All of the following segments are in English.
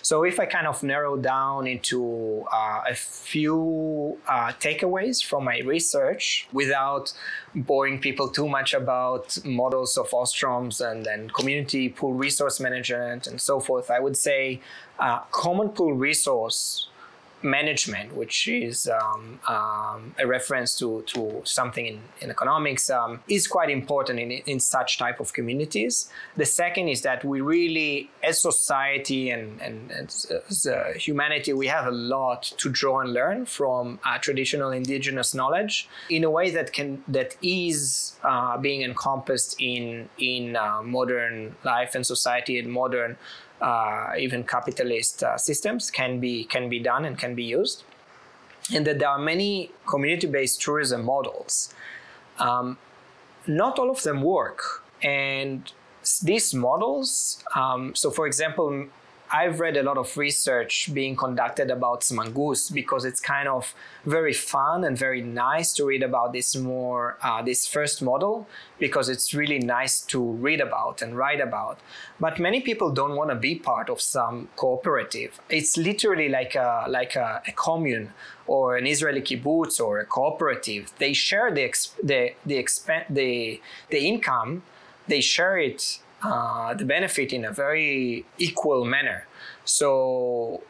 So if I kind of narrow down into a few takeaways from my research without boring people too much about models of Ostroms and then community pool resource management and so forth, I would say common pool resource management, which is a reference to something in economics, is quite important in such type of communities. The second is that we really, as society and as humanity, we have a lot to draw and learn from traditional indigenous knowledge in a way that is being encompassed in modern life and society and modern even capitalist systems can be done and can be used, and that there are many community-based tourism models. Not all of them work, and these models, so for example, I've read a lot of research being conducted about Smangus because it's kind of very fun and very nice to read about this this first model, because it's really nice to read about and write about. But many people don't want to be part of some cooperative. It's literally like a commune or an Israeli kibbutz or a cooperative. They share the income. They share it. The benefit in a very equal manner. So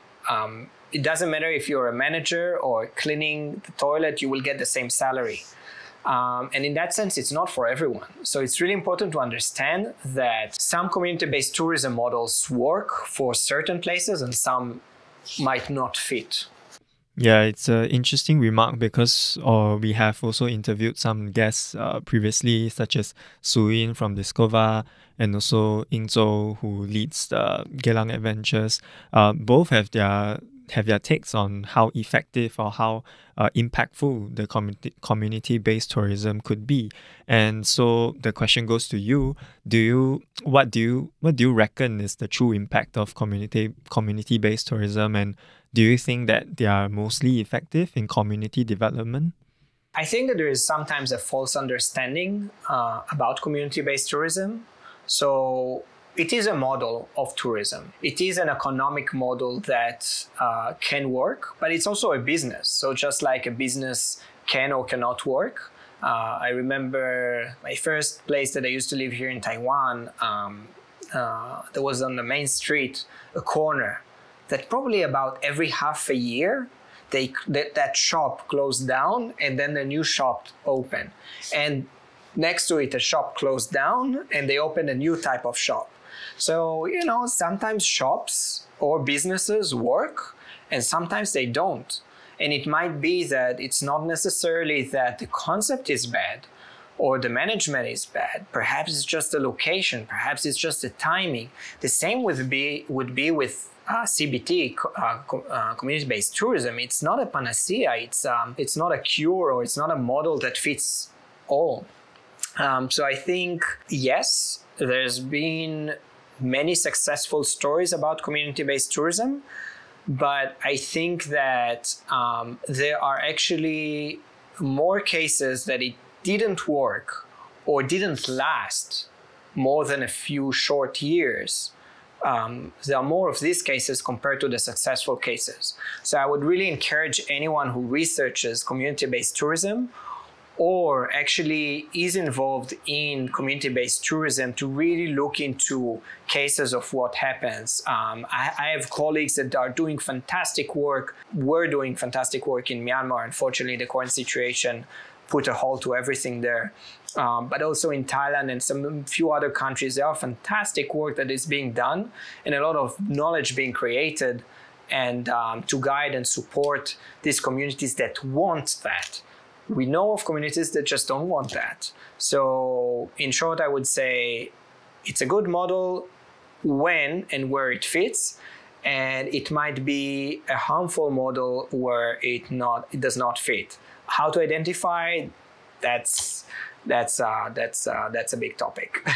it doesn't matter if you're a manager or cleaning the toilet, you will get the same salary. And in that sense, it's not for everyone. So it's really important to understand that some community-based tourism models work for certain places and some might not fit. Yeah, it's an interesting remark because we have also interviewed some guests previously, such as Suyin from Discover and also Ying Zhou, who leads the Gelang Adventures. Both have their takes on how effective or how impactful the community-based tourism could be. And so the question goes to you: what do you reckon is the true impact of community-based tourism, and do you think that they are mostly effective in community development? I think that there is sometimes a false understanding about community-based tourism. So it is a model of tourism. It is an economic model that can work, but it's also a business. So just like a business can or cannot work. I remember my first place that I used to live here in Taiwan, there was on the main street, a corner that probably about every half a year, that shop closed down and then the new shop opened. And next to it, a shop closed down and they opened a new type of shop. So, sometimes shops or businesses work and sometimes they don't. And it might be that it's not necessarily that the concept is bad or the management is bad. Perhaps it's just the location. Perhaps it's just the timing. The same would be with CBT, community-based tourism. It's not a panacea. It's not a cure, or it's not a model that fits all. So I think, yes, there's been many successful stories about community-based tourism, but I think that there are actually more cases that it didn't work or didn't last more than a few short years. There are more of these cases compared to the successful cases. So I would really encourage anyone who researches community-based tourism or actually is involved in community-based tourism to really look into cases of what happens. I have colleagues that are doing fantastic work, were doing fantastic work in Myanmar. Unfortunately, the current situation put a halt to everything there. But also in Thailand and some few other countries, there are fantastic work that is being done and a lot of knowledge being created and to guide and support these communities that want that. We know of communities that just don't want that. So in short, I would say it's a good model when and where it fits, and it might be a harmful model where it does not fit. How to identify? That's a big topic.